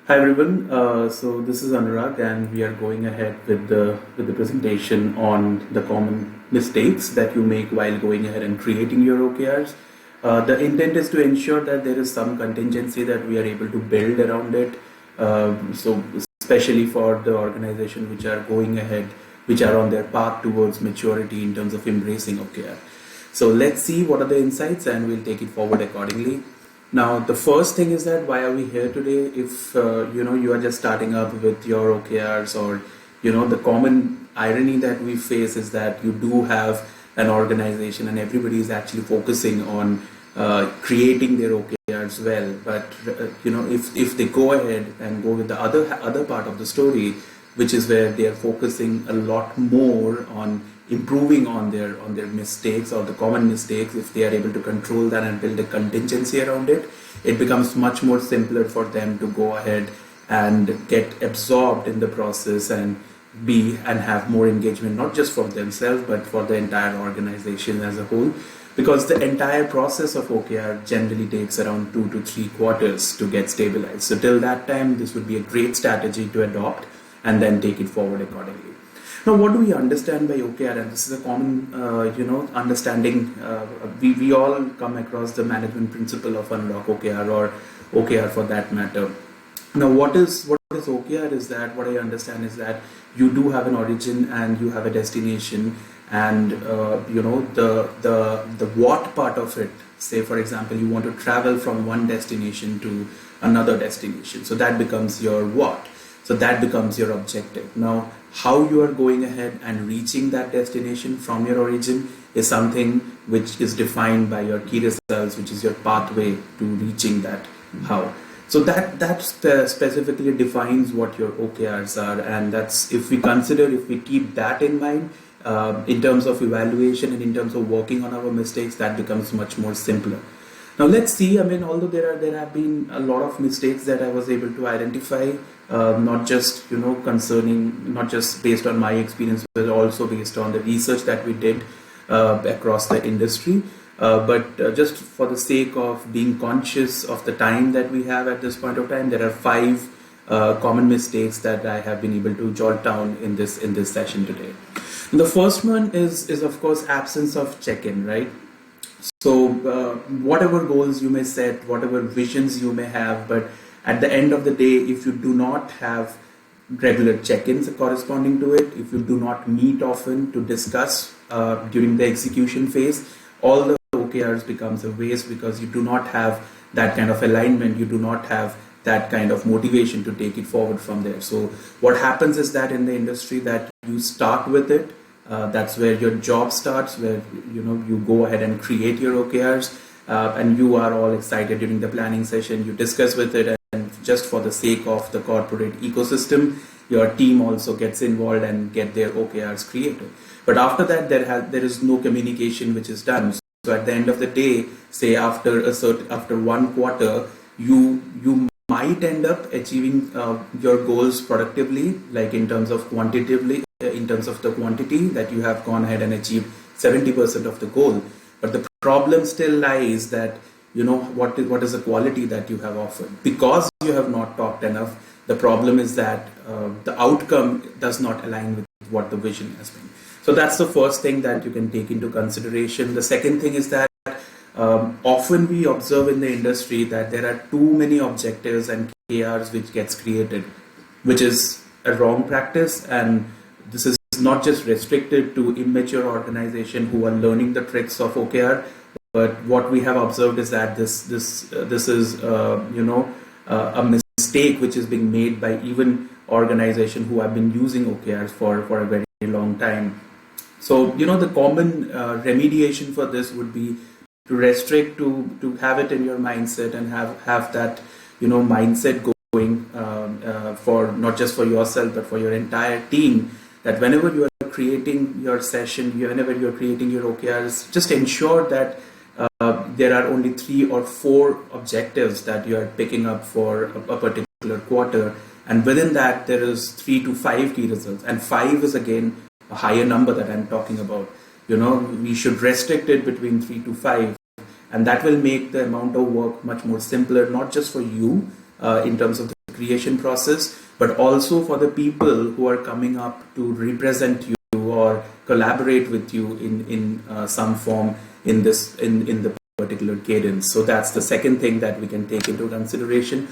Hi everyone. So this is Anurag, and we are going ahead with the presentation on the common mistakes that you make while going ahead and creating your OKRs. The intent is to ensure that there is some contingency that we are able to build around it. So especially for the organization which are going ahead, which are on their path towards maturity in terms of embracing OKR. So let's see what are the insights, and we'll take it forward accordingly. Now, the first thing is that why are we here today? If you are just starting up with your OKRs, or the common irony that we face is that you do have an organization and everybody is actually focusing on creating their OKRs well. But if they go ahead and go with the other part of the story, which is where they are focusing a lot more on improving on their mistakes or the common mistakes. If they are able to control that and build a contingency around it, it becomes much more simpler for them to go ahead and get absorbed in the process and have more engagement, not just for themselves but for the entire organization as a whole, because the entire process of OKR generally takes around 2 to 3 quarters to get stabilized. So till that time, this would be a great strategy to adopt and then take it forward accordingly. Now, what do we understand by OKR? And this is a common, understanding. We all come across the management principle of Unlock OKR, or OKR for that matter. Now, what is OKR? Is that what I understand is that you do have an origin and you have a destination, and the what part of it. Say, for example, you want to travel from one destination to another destination, so that becomes your what. So that becomes your objective. Now, how you are going ahead and reaching that destination from your origin is something which is defined by your key results, which is your pathway to reaching that how. So that specifically defines what your OKRs are, and that's, if we keep that in mind in terms of evaluation and in terms of working on our mistakes, that becomes much more simpler. Now let's see. I mean, although there have been a lot of mistakes that I was able to identify, not just not just based on my experience, but also based on the research that we did across the industry. But just for the sake of being conscious of the time that we have at this point of time, there are 5 common mistakes that I have been able to jot down in this session today. And the first one is of course absence of check-in, right? So whatever goals you may set, whatever visions you may have, but at the end of the day, if you do not have regular check-ins corresponding to it, if you do not meet often to discuss during the execution phase, all the OKRs becomes a waste, because you do not have that kind of alignment, you do not have that kind of motivation to take it forward from there. So what happens is that in the industry, that you start with it, that's where your job starts, where you go ahead and create your OKRs, and you are all excited during the planning session, you discuss with it, and just for the sake of the corporate ecosystem, your team also gets involved and get their OKRs created. But after that, there is no communication which is done. So at the end of the day, say after 1 quarter, you might end up achieving your goals productively, like in terms of quantitatively, in terms of the quantity that you have gone ahead and achieved 70% of the goal. But the problem still lies that what is the quality that you have offered, because you have not talked enough. The problem is that the outcome does not align with what the vision has been. So that's the first thing that you can take into consideration. The second thing is that often we observe in the industry that there are too many objectives and KRs which gets created, which is a wrong practice. And this is not just restricted to immature organizations who are learning the tricks of OKR, but what we have observed is that this is a mistake which is being made by even organizations who have been using OKRs for a very long time. So the common remediation for this would be to restrict, to have it in your mindset, and have that mindset going for not just for yourself but for your entire team, that whenever you are creating your session, whenever you are creating your OKRs, just ensure that there are only 3 or 4 objectives that you are picking up for a particular quarter, and within that there is 3 to 5 key results, and 5 is again a higher number that I'm talking about. We should restrict it between 3 to 5, and that will make the amount of work much more simpler, not just for you in terms of the creation process, but also for the people who are coming up to represent you or collaborate with you in some form in the particular cadence. So that's the second thing that we can take into consideration.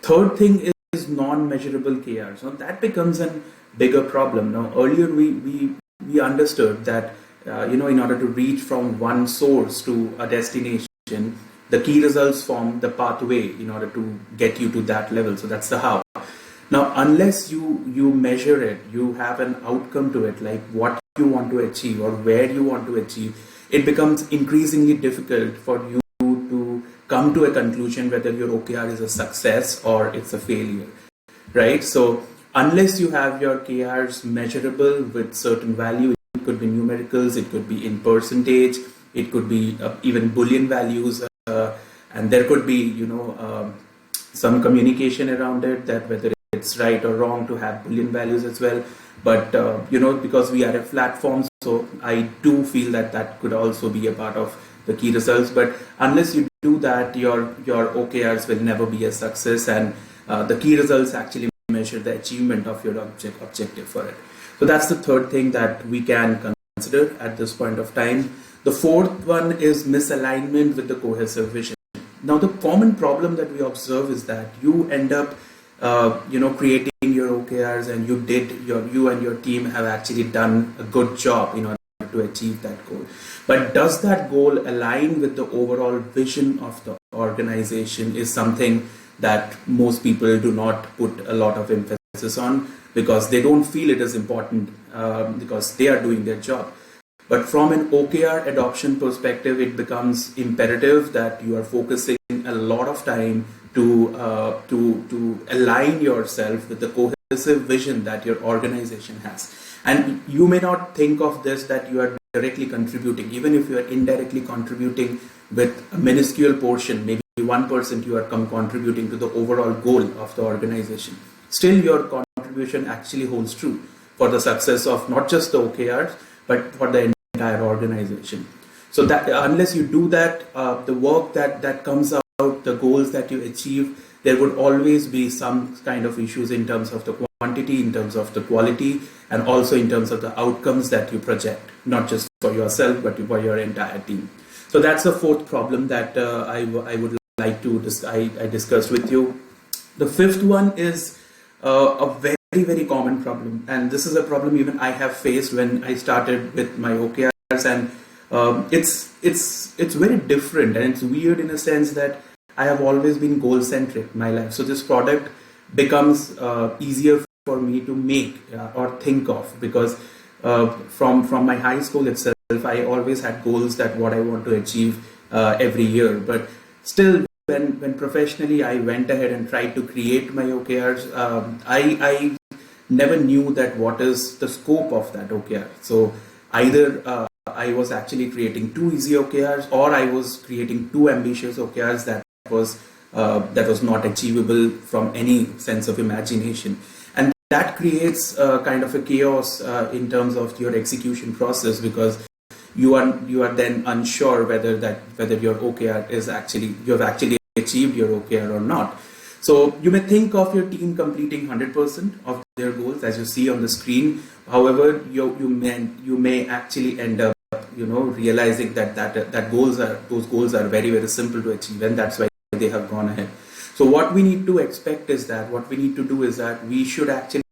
Third thing is non-measurable KRs. Now that becomes a bigger problem. Now earlier we understood that in order to reach from one source to a destination, the key results form the pathway in order to get you to that level. So that's the how. Now, unless you measure it, you have an outcome to it, like what you want to achieve or where you want to achieve, it becomes increasingly difficult for you to come to a conclusion whether your OKR is a success or it's a failure, right? So unless you have your KRs measurable with certain value, it could be numericals, it could be in percentage, it could be even Boolean values, and there could be some communication around it, that whether it's right or wrong to have Boolean values as well. But because we are a platform, so I do feel that could also be a part of the key results. But unless you do that, your OKRs will never be a success, and the key results actually measure the achievement of your objective for it. So that's the third thing that we can consider at this point of time. The fourth one is misalignment with the cohesive vision. Now the common problem that we observe is that you end up creating your OKRs, and you and your team have actually done a good job in order to achieve that goal. But does that goal align with the overall vision of the organization is something that most people do not put a lot of emphasis on, because they don't feel it is important, because they are doing their job. But from an OKR adoption perspective, it becomes imperative that you are focusing a lot of time to align yourself with the cohesive vision that your organization has. And you may not think of this that you are directly contributing. Even if you are indirectly contributing with a minuscule portion, maybe 1% you are contributing to the overall goal of the organization, still your contribution actually holds true for the success of not just the OKRs, but for the entire organization. So that unless you do that, the work that comes out, the goals that you achieve, there would always be some kind of issues in terms of the quantity, in terms of the quality, and also in terms of the outcomes that you project, not just for yourself, but for your entire team. So that's the fourth problem that I would like to discuss with you. The fifth one is a very, very common problem, and this is a problem even I have faced when I started with my OKRs, and it's very different, and it's weird in a sense that I have always been goal centric in my life. So this product becomes easier for me to make or think of, because from my high school itself, I always had goals that what I want to achieve every year. But still, when professionally I went ahead and tried to create my OKRs, I never knew that what is the scope of that OKR. So either I was actually creating too easy OKRs, or I was creating too ambitious OKRs that was not achievable from any sense of imagination. And that creates kind of a chaos in terms of your execution process, because you are then unsure whether your OKR is you have actually achieved your OKR or not. So you may think of your team completing 100% of their goals, as you see on the screen. However, you may actually end up realizing that those goals are very, very simple to achieve, and that's why they have gone ahead. So what we need to expect is that we should actually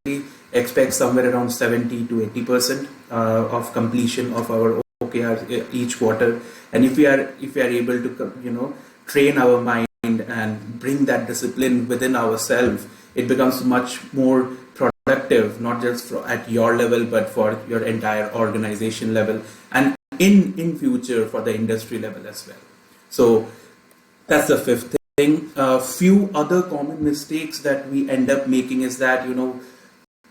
expect somewhere around 70 to 80% of completion of our OKR each quarter. And if we are able to train our mind and bring that discipline within ourselves, it becomes much more productive, not just at your level, but for your entire organization level, and in future for the industry level as well. So that's the fifth thing. Few other common mistakes that we end up making is that,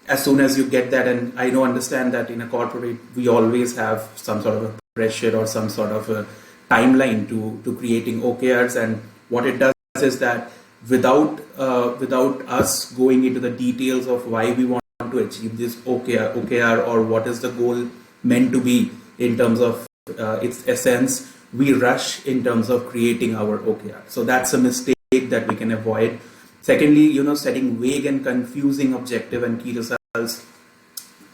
as soon as you get that, and I understand that in a corporate, we always have some sort of a pressure or some sort of a timeline to creating OKRs. And what it does is that without us going into the details of why we want to achieve this OKR, or what is the goal meant to be in terms of its essence, we rush in terms of creating our OKR. So that's a mistake that we can avoid. Secondly, setting vague and confusing objective and key results.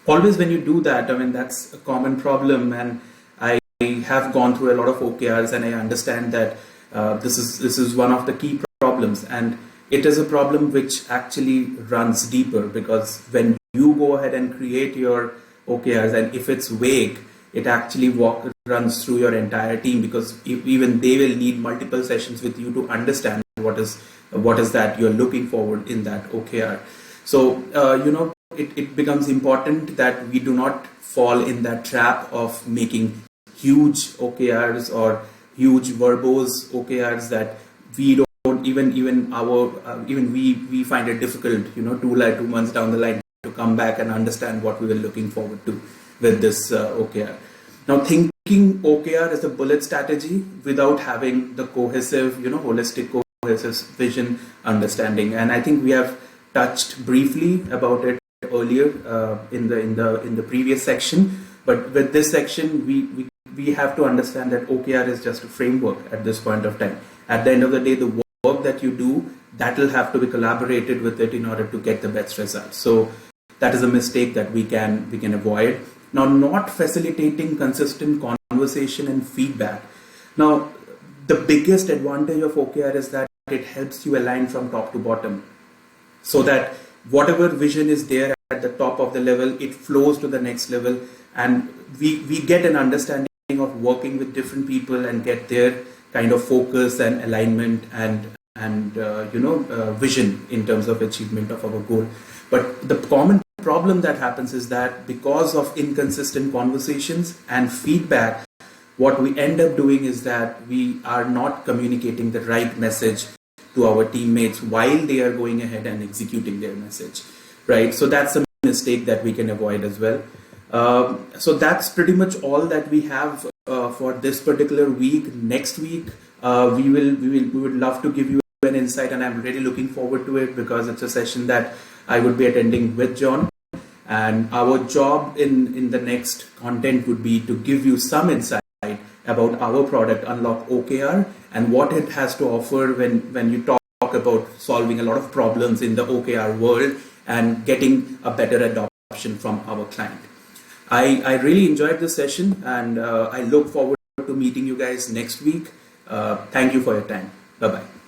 Always when you do that, I mean, that's a common problem, and I have gone through a lot of OKRs, and I understand that this is one of the key problems, and it is a problem which actually runs deeper, because when you go ahead and create your OKRs, and if it's vague, it actually runs through your entire team, because even they will need multiple sessions with you to understand what is that you're looking forward in that OKR. So it becomes important that we do not fall in that trap of making huge OKRs or huge verbose OKRs that we don't even we find it difficult 2 months down the line to come back and understand what we were looking forward to with this OKR. Now, thinking OKR as a bullet strategy without having the cohesive, holistic cohesive vision understanding, and I think we have touched briefly about it earlier in the previous section. But with this section, we have to understand that OKR is just a framework at this point of time. At the end of the day, the work that you do, that will have to be collaborated with it in order to get the best results. So that is a mistake that we can avoid. Now, not facilitating consistent conversation and feedback. Now, the biggest advantage of OKR is that it helps you align from top to bottom, so that whatever vision is there at the top of the level, it flows to the next level, and we get an understanding of working with different people and get their kind of focus and alignment and vision in terms of achievement of our goal. But the common problem that happens is that because of inconsistent conversations and feedback, what we end up doing is that we are not communicating the right message to our teammates while they are going ahead and executing their message, right? So that's a mistake that we can avoid as well. So that's pretty much all that we have for this particular week. Next week, we would love to give you an insight, and I'm really looking forward to it, because it's a session that I would be attending with John. And our job in the next content would be to give you some insight about our product, Unlock OKR, and what it has to offer when you talk about solving a lot of problems in the OKR world and getting a better adoption from our client. I really enjoyed this session, and I look forward to meeting you guys next week. Thank you for your time. Bye-bye.